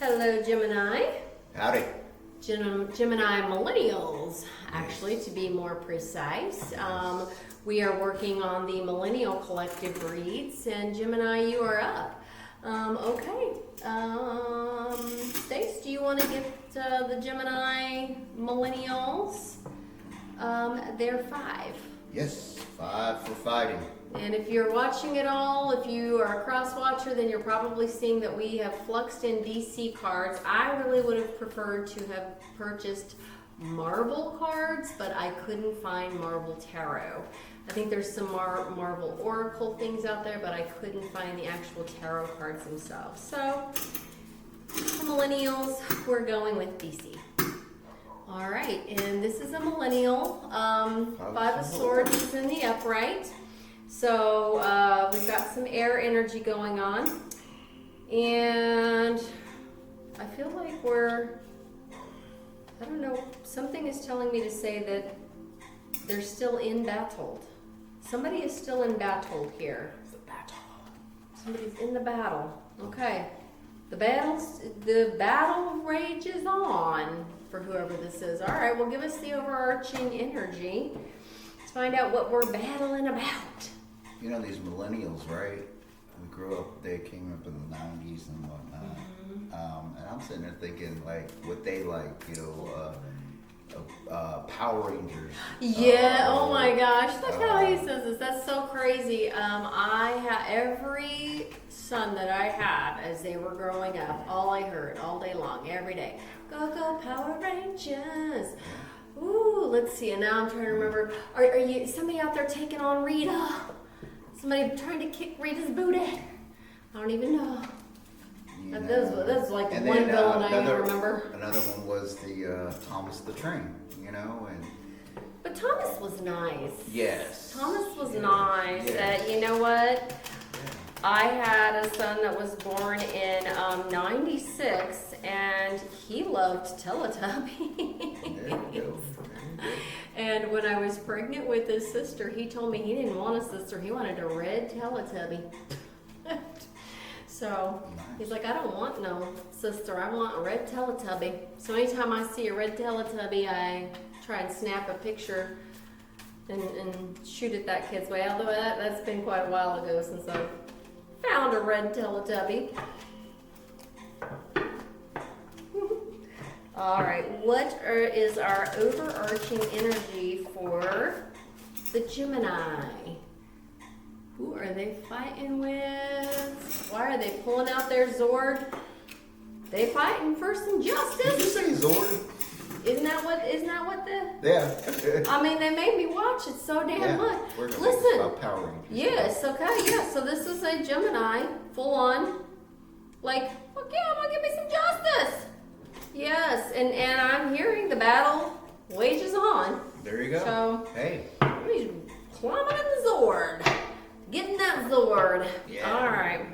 Hello, Gemini. Howdy. Gemini Millennials, actually, to be more precise. We are working on the Millennial Collective reads, and Gemini, you are up. Okay. Stace, do you want to get the Gemini Millennials? They're 5. Yes, 5 for fighting. And if you're watching it all, if you are a cross-watcher, then you're probably seeing that we have fluxed in DC cards. I really would have preferred to have purchased Marvel cards, but I couldn't find Marvel Tarot. I think there's some Marvel Oracle things out there, but I couldn't find the actual tarot cards themselves. So, the Millennials, we're going with DC. All right, and this is a Millennial. 5 of Swords is in the upright. So we've got some air energy going on, and I feel like I don't know, something is telling me to say that they're still in battle. Somebody is still in battle here. It's a battle. Somebody's in the battle. Okay. The battle rages on for whoever this is. All right, well, give us the overarching energy. Let's find out what we're battling about. You know, these millennials, right? We grew up, they came up in the 90s and whatnot. Mm-hmm. And I'm sitting there thinking, like, what they like, you know, Power Rangers. Yeah, oh my gosh, look how he says this. That's so crazy. Every son that I had as they were growing up, all I heard all day long, every day, go, go, Power Rangers. Ooh, let's see, and now I'm trying to remember, are you, somebody out there taking on Rita? Somebody trying to kick Rita's booty? I don't even know. That's like one villain I remember. Another one was the Thomas the Train, you know, and. But Thomas was nice. Yes. Thomas was nice. Yes. You know what? I had a son that was born in '96, and he loved Teletubbies. There you go. And when I was pregnant with his sister, he told me he didn't want a sister. He wanted a red Teletubby. So he's like, I don't want no sister. I want a red Teletubby. So anytime I see a red Teletubby, I try and snap a picture and shoot it that kid's way. Although that's been quite a while ago since I found a red Teletubby. All right, what is our overarching energy for the Gemini? Who are they fighting with? Why are they pulling out their Zord? They fighting for some justice. Did you say Zord? Isn't that what the? Yeah. I mean, they made me watch it so damn much. Listen. About Power Rangers. Yes. Okay. Yeah. So this is a Gemini, full on. Like, fuck yeah, I'm gonna give me some justice. Yes, and I'm hearing the battle wages on. There you go. So hey, he's climbing in the Zord, getting that Zord. Yeah. All right.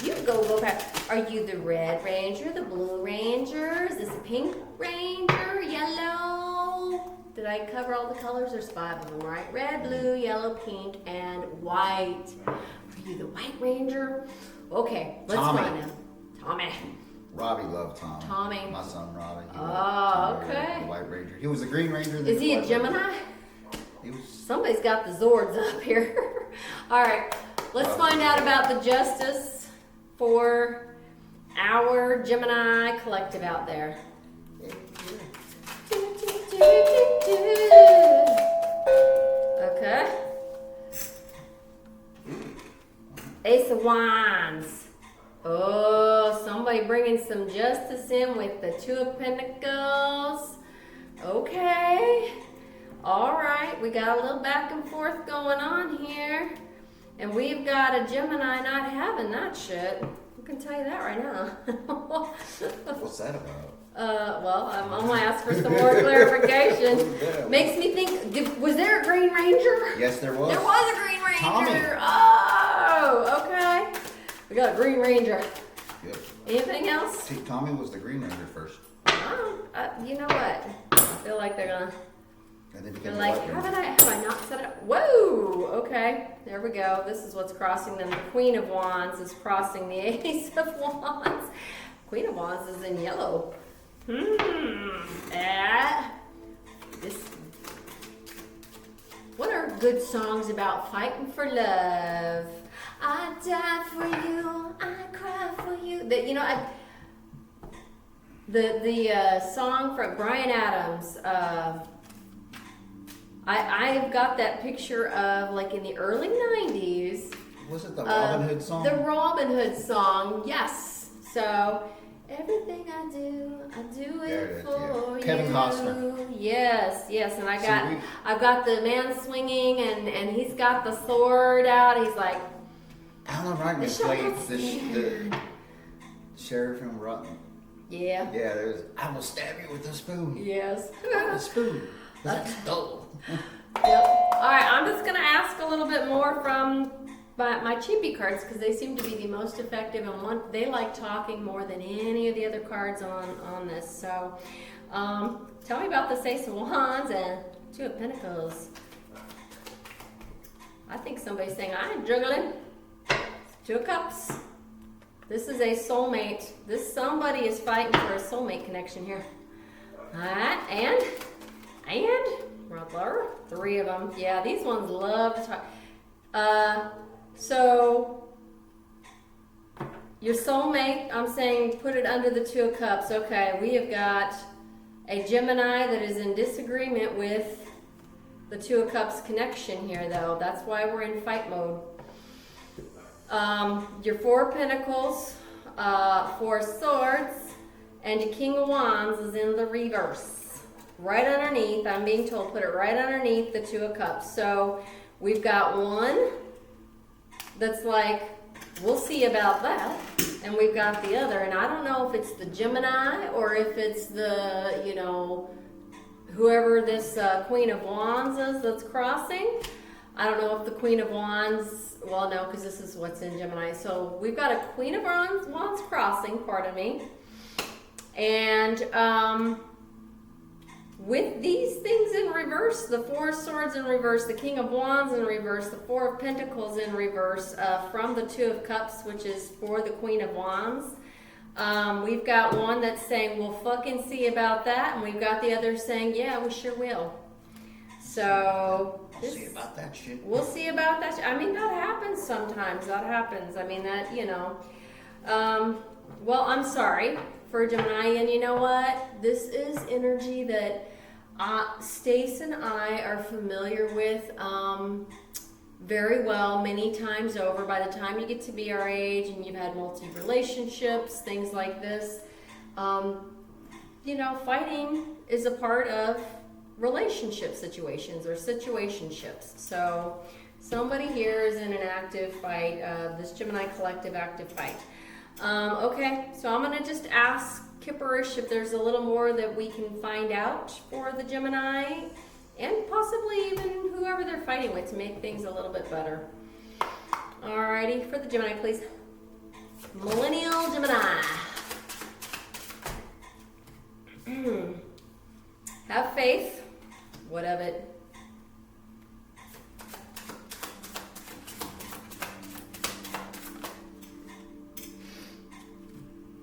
You go back. Are you the Red Ranger, the Blue Ranger? Is this a Pink Ranger, Yellow? Did I cover all the colors? There's 5 of them, right? Red, blue, yellow, pink, and white. Are you the White Ranger? Okay, let's find him. Tommy. Robbie loved Tommy. Tommy. My son Robbie. Okay. The White Ranger. He was the Green Ranger. Is he a Gemini? He was. Somebody's got the Zords up here. All right, let's find out about the justice for our Gemini collective out there. Okay. Ace of Wands. Oh, somebody bringing some justice in with the 2 of Pentacles. Okay. All right. We got a little back and forth going on here. And we've got a Gemini not having that shit. I can tell you that right now. What's that about? Well, I'm going to ask for some more clarification. Makes me think, was there a Green Ranger? Yes, there was. There was a Green Ranger. Tommy. Oh, okay. We got a Green Ranger. Yep. Anything else? See, Tommy was the Green Ranger first. You know what? I feel like they're going to. And then They're like, have I not set it up? Whoa! Okay, there we go. This is what's crossing them. The Queen of Wands is crossing the Ace of Wands. Queen of Wands is in yellow. This. What are good songs about fighting for love? I die for you, I cry for you. That, you know, the song from Bryan Adams. I've got that picture of, like, in the early 90s. Was it the Robin Hood song? The Robin Hood song, yes. So, everything I do it for you. Kevin Costner. Yes, and I've got the man swinging, and he's got the sword out. He's like, Alan Rickman played the sheriff in Rotten. yeah. Yeah, there's, I will stab you with a spoon. Yes. A spoon. That's dull. Yep. All right, I'm just going to ask a little bit more from my chibi cards because they seem to be the most effective, and they like talking more than any of the other cards on this. So, tell me about the Ace of Wands and Two of Pentacles. I think somebody's saying, I ain't juggling. Two of Cups. This is a soulmate. This somebody is fighting for a soulmate connection here. All right, and right there, 3 of them. Yeah, these ones love to talk. So your soulmate, I'm saying put it under the 2 of Cups. Okay, we have got a Gemini that is in disagreement with the 2 of Cups connection here, though. That's why we're in fight mode. Your 4 of Pentacles, 4 Swords, and your King of Wands is in the reverse. Right underneath, I'm being told, put it right underneath the 2 of Cups. So we've got one that's like, we'll see about that. And we've got the other, and I don't know if it's the Gemini or if it's the, you know, whoever this Queen of Wands is that's crossing. I don't know if the Queen of Wands, well, no, because this is what's in Gemini. So we've got a Queen of Wands crossing, pardon me. And with these things in reverse, the 4 of Swords in reverse, the King of Wands in reverse, the 4 of Pentacles in reverse, from the 2 of Cups, which is for the Queen of Wands. We've got one that's saying, we'll fucking see about that. And we've got the other saying, yeah, we sure will. So We'll see about that shit. We'll see about that. I mean, that happens sometimes. That happens. I mean, that, you know. Well, I'm sorry for Gemini. And you know what? This is energy that Stace and I are familiar with very well many times over. By the time you get to be our age and you've had multi-relationships, things like this, you know, fighting is a part of relationship situations or situationships. So somebody here is in an active fight, this Gemini Collective active fight. Okay, so I'm going to just ask Kipperish if there's a little more that we can find out for the Gemini and possibly even whoever they're fighting with to make things a little bit better. Alrighty, for the Gemini, please. Millennial Gemini. Have faith. What of it?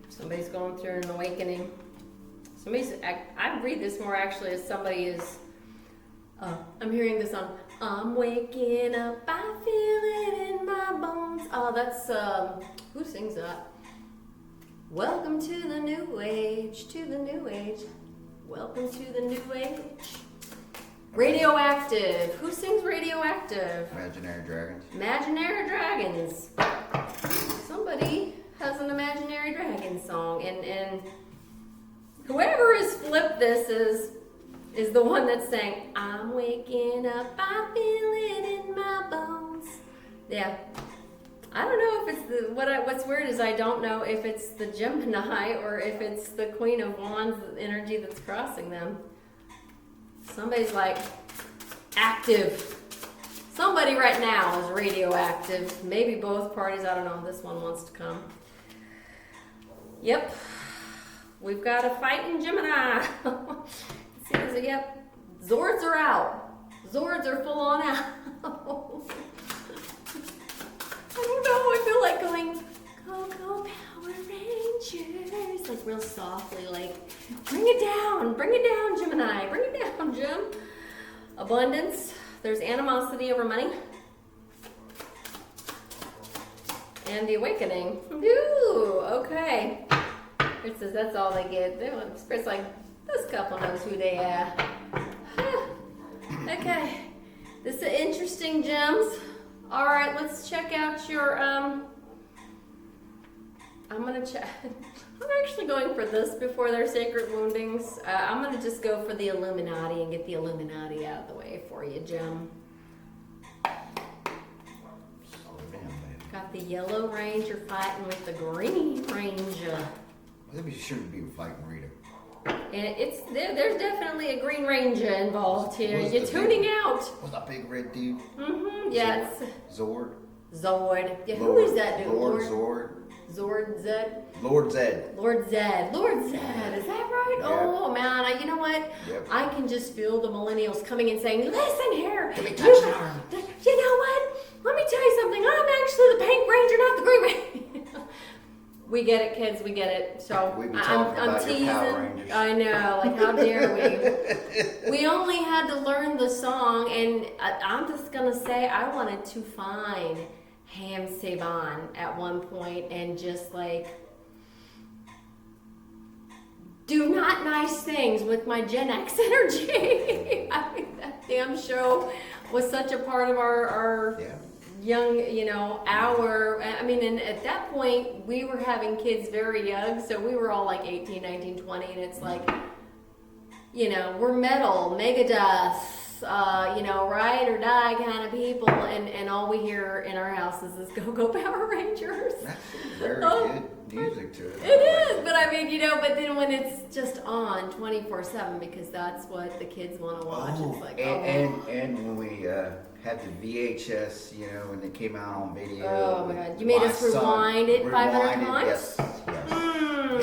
Somebody's going through an awakening. I read this more actually as somebody is, I'm hearing this on, I'm waking up, I feel it in my bones. Oh, that's, who sings that? Welcome to the new age, welcome to the new age. Radioactive. Who sings Radioactive? Imaginary Dragons. Imaginary Dragons. Somebody has an Imaginary Dragon song, and whoever has flipped this is the one that's saying, I'm waking up, I feel it in my bones. Yeah. I don't know if it's what's weird is I don't know if it's the Gemini or if it's the Queen of Wands energy that's crossing them. Somebody's like active. Somebody right now is radioactive. Maybe both parties. I don't know. This one wants to come. Yep. We've got a fight in Gemini. Yep. Zords are out. Zords are full on out. I don't know. I feel like going, go, go, Power Rangers. Rangers, like real softly, like bring it down, Gemini, bring it down, Jim. Abundance, there's animosity over money. And the awakening. Ooh, okay. It says that's all they get. Spirit's like, this couple knows who they are. Okay. This is interesting, gems. All right, let's check out your, I'm gonna check. I'm actually going for this before their sacred woundings. I'm gonna just go for the Illuminati and get the Illuminati out of the way for you, Gem. Got the Yellow Ranger fighting with the Green Ranger. Let me sure to be fighting Rita. And there's definitely a Green Ranger involved here. You're tuning out. What's that big red dude? Mm-hmm. Yeah, Zord. Zord. Yeah, who is that dude? Zord. Zord Zed. Lord Zed. Lord Zed. Lord Zed. Is that right? Yeah. Oh man, you know what? Yep. I can just feel the millennials coming and saying, "Listen here. Give me touchdown." You know what? Let me tell you something. I'm actually the Pink Ranger, not the Green Ranger. We get it, kids. We get it. So We be I'm talking about teasing. your Power Rangers. I know. Like, how dare we? We only had to learn the song, and I'm just gonna say I wanted to find Ham Saban at one point and just like do not nice things with my Gen X energy. I mean, that damn show was such a part of our young, and at that point we were having kids very young, so we were all like 18, 19, 20, and it's like, we're metal, Megadeth, ride or die kind of people, and all we hear in our house is this Go Power Rangers. That's very good music to it. It is, but I mean, but then when it's just on 24/7 because that's what the kids want to watch, it's like, and when we had the VHS, when they came out on video. Oh my God! You made us rewind it 500 times. Yes.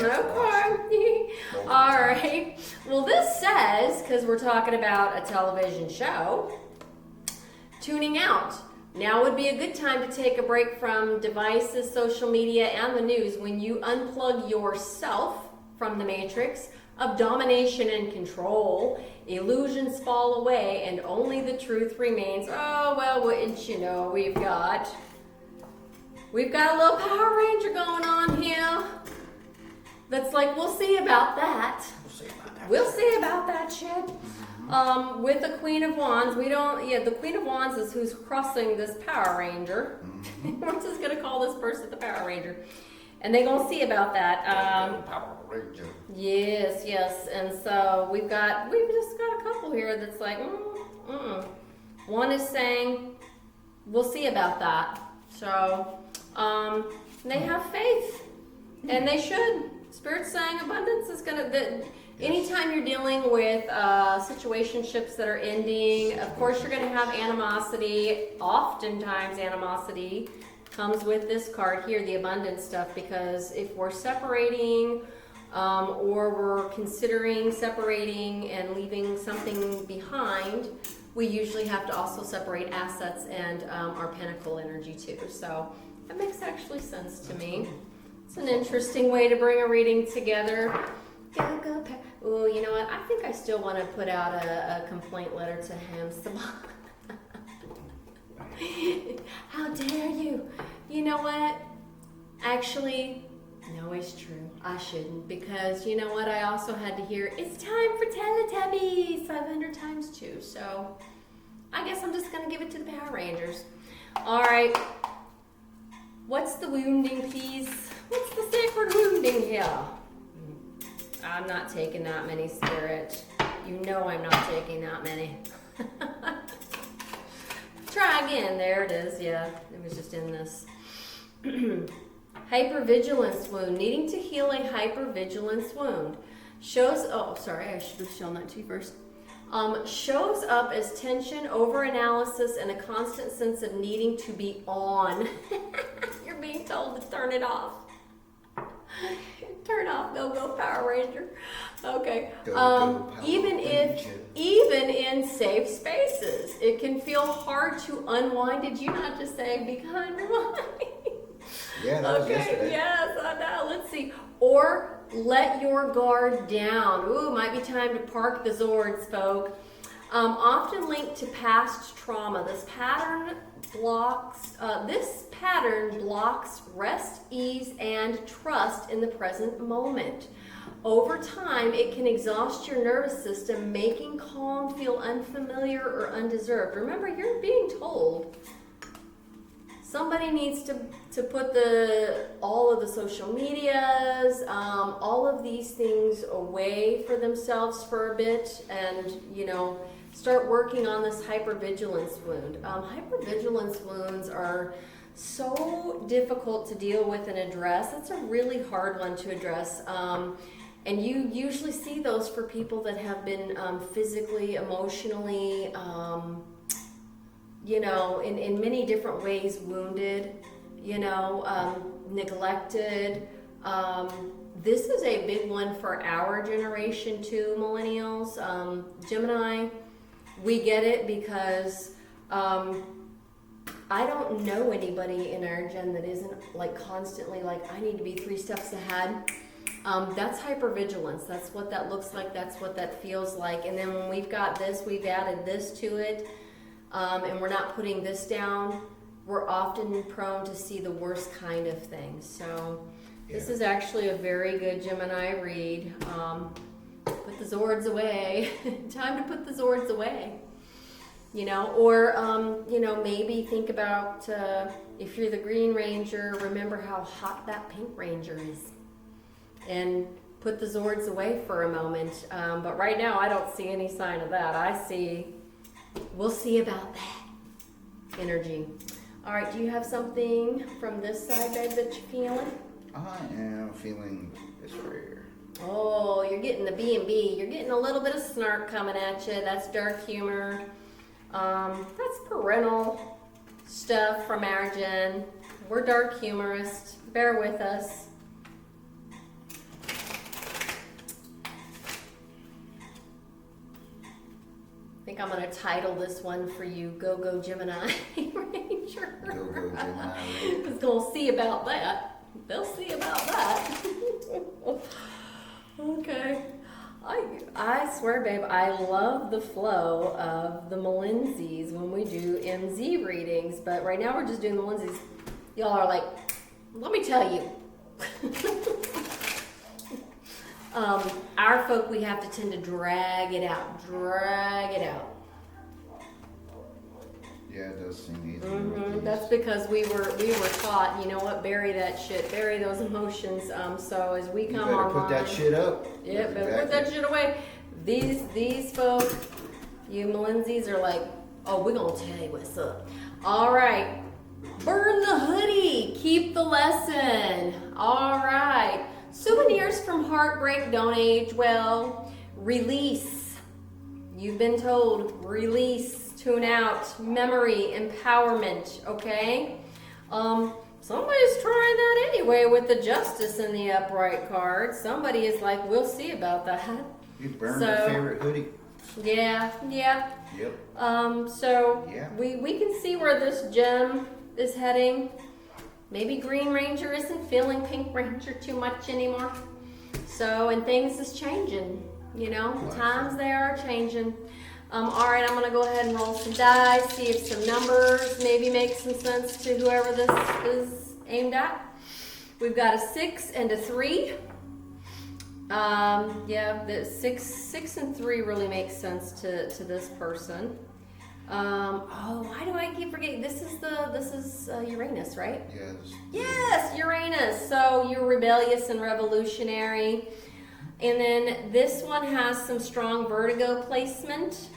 Okay. All right. Well, this says, because we're talking about a television show, tuning out. Now would be a good time to take a break from devices, social media, and the news when you unplug yourself from the matrix of domination and control. Illusions fall away and only the truth remains. Oh, well, wouldn't you know, we've got a little Power Ranger going on here. That's like, we'll see about that. We'll see about that shit. With the Queen of Wands, the Queen of Wands is who's crossing this Power Ranger. We're just gonna call this person the Power Ranger. And they're gonna see about that. Power Ranger. Yes. And so we've just got a couple here that's like, One is saying, we'll see about that. So, they have faith. And they should. Spirit's saying abundance is anytime you're dealing with situationships that are ending, of course you're going to have animosity. Oftentimes animosity comes with this card here, the abundance stuff, because if we're separating or we're considering separating and leaving something behind, we usually have to also separate assets and our pentacle energy too. So that makes actually sense to me. It's an interesting way to bring a reading together. Oh, you know what? I think I still want to put out a complaint letter to Ham Saban. How dare you? You know what? Actually, no, it's true. I shouldn't, because you know what? I also had to hear, it's time for Teletubbies 500 times too. So I guess I'm just going to give it to the Power Rangers. All right. What's the wounding piece? What's the sacred wounding here? I'm not taking that many, Spirit. You know I'm not taking that many. Try again. There it is. Yeah, it was just in this. Hypervigilance wound. Needing to heal a hypervigilance wound. Shows, I should have shown that to you first. Shows up as tension, over-analysis, and a constant sense of needing to be on. You're being told to turn it off. Turn off Go Power Ranger. Okay. Even in safe spaces, it can feel hard to unwind. Did you not just say be kind, rewind? Yeah, that was yesterday. Yes, I know. Let's see. Or let your guard down. Ooh, might be time to park the Zords, folk. Often linked to past trauma. This pattern blocks rest, ease, and trust in the present moment. Over time, it can exhaust your nervous system, making calm feel unfamiliar or undeserved. Remember, you're being told somebody needs to put all of the social medias, all of these things away for themselves for a bit, and start working on this hypervigilance wound. Hypervigilance wounds are so difficult to deal with and address. It's a really hard one to address. And you usually see those for people that have been physically, emotionally, in many different ways wounded, neglected. This is a big one for our generation too, millennials. Gemini, we get it because I don't know anybody in our gen that isn't constantly I need to be 3 steps ahead. That's hypervigilance. That's what that looks like. That's what that feels like. And then when we've got this, we've added this to it, and we're not putting this down, we're often prone to see the worst kind of things. So this is actually a very good Gemini read. Put the Zords away. Time to put the Zords away. Or maybe think about if you're the Green Ranger, remember how hot that Pink Ranger is. And put the Zords away for a moment. But right now, I don't see any sign of that. We'll see about that energy. All right, do you have something from this side, babe, that you're feeling? I am feeling this right here. Oh, you're getting the B&B. You're getting a little bit of snark coming at you. That's dark humor. That's parental stuff from our gen. We're dark humorists. Bear with us. I think I'm going to title this one for you, Go Gemini Ranger. Go Gemini Ranger. Because they'll see about that. They'll see about that. Okay. I swear, babe, I love the flow of the Melenzies when we do MZ readings. But right now we're just doing the onesies. Y'all are like, let me tell you. Our folk, we have to tend to drag it out. Yeah, it does seem easy. That's because we were taught, you know what, bury that shit, bury those emotions. So as we come online, put that shit up. Yeah, better put that shit away. These folk, you Melenzies are like, oh, we're gonna tell you what's up. All right, burn the hoodie, keep the lesson. All right, souvenirs from heartbreak don't age well. Release. You've been told, release. Tune out, memory, empowerment, okay? Somebody's trying that anyway with the Justice in the upright card. Somebody is like, we'll see about that. You burned your favorite hoodie. Yeah. Yep. Yeah. We can see where this gem is heading. Maybe Green Ranger isn't feeling Pink Ranger too much anymore. So, and things is changing, times they are changing. All right, I'm going to go ahead and roll some dice, see if some numbers maybe make some sense to whoever this is aimed at. We've got a 6 and a 3. The 6 and 3 really makes sense to this person. Why do I keep forgetting? This is Uranus, right? Yes, Uranus. So you're rebellious and revolutionary. And then this one has some strong vertigo placement.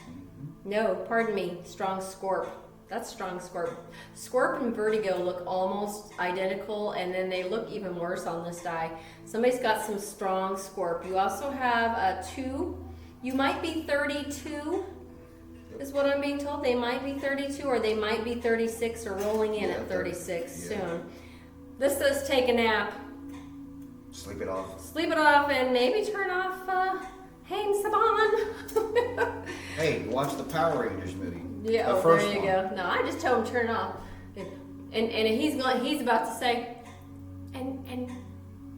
No, pardon me, strong Scorp. That's strong Scorp. Scorp and vertigo look almost identical, and then they look even worse on this die. Somebody's got some strong Scorp. You also have a 2. You might be 32, is what I'm being told. They might be 32, or they might be 36, or rolling in at 36 soon. This says take a nap. Sleep it off, and maybe turn off Hang Saban. Hey, watch the Power Rangers movie. Yeah, the there first you one. go. No, I just told him to turn it off. And he's about to say, and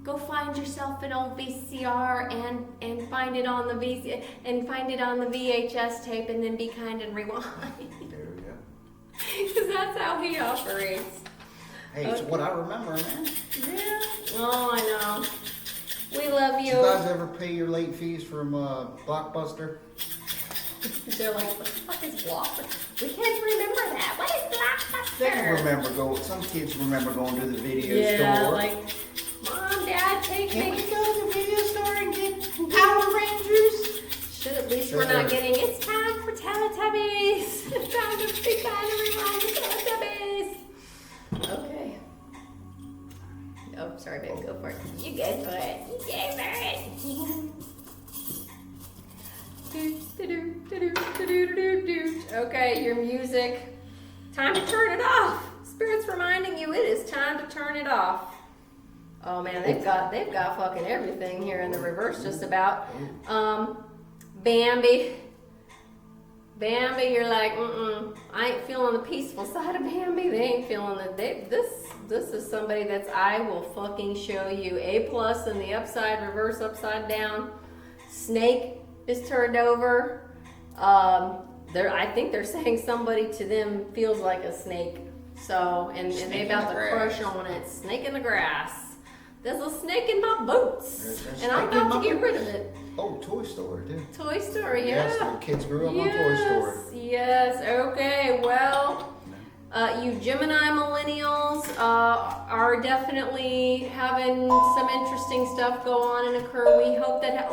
go find yourself an old VCR and find it on the VHS tape, and then be kind and rewind. There we go. Because that's how he operates. Hey, it's what I remember, man. Yeah. Oh, I know. We love Did you. you guys ever pay your late fees from Blockbuster? They're like, what the fuck is Blockbuster? We can't remember that. What is Blockbuster? They remember some kids remember going to the video Yeah, store. like, Mom, Dad, take Can me. we go to the video store and get Power Rangers? Should at least we're not getting, it's time for Teletubbies. It's time to be kind of rewind the Teletubbies. Okay. Oh, sorry, babe, go for it. You go for it. You go for it. Okay, your music. Time to turn it off. Spirit's reminding you it is time to turn it off. Oh man, they've got fucking everything here in the reverse just about. Bambi, you're like, I ain't feeling the peaceful side of Bambi. They ain't feeling it. This is somebody that's, I will fucking show you. A+ in the upside, reverse, upside down. Snake is turned over. I think they're saying somebody to them feels like a snake. So, and they about to crush on it. Snake in the grass. There's a snake in my boots, and I'm about to get rid of it. Oh, Toy Story, too. Toy Story, yeah. Yes, the kids grew up on Toy Story. Yes, okay, well, you Gemini millennials are definitely having some interesting stuff go on and occur. We hope that,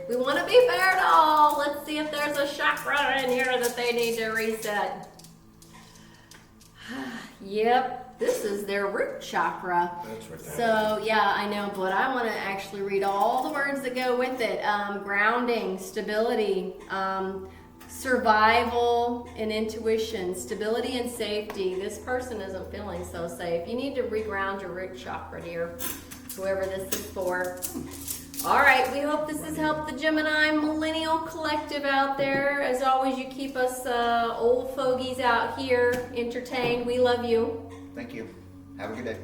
we want to be fair to all. Let's see if there's a chakra in here that they need to reset. Yep. This is their root chakra. That's right. So, yeah, I know, but I want to actually read all the words that go with it. Grounding, stability, survival and intuition, stability and safety. This person isn't feeling so safe. You need to reground your root chakra, dear, whoever this is for. All right, we hope this has helped the Gemini Millennial Collective out there. As always, you keep us old fogies out here entertained. We love you. Thank you. Have a good day. Bye.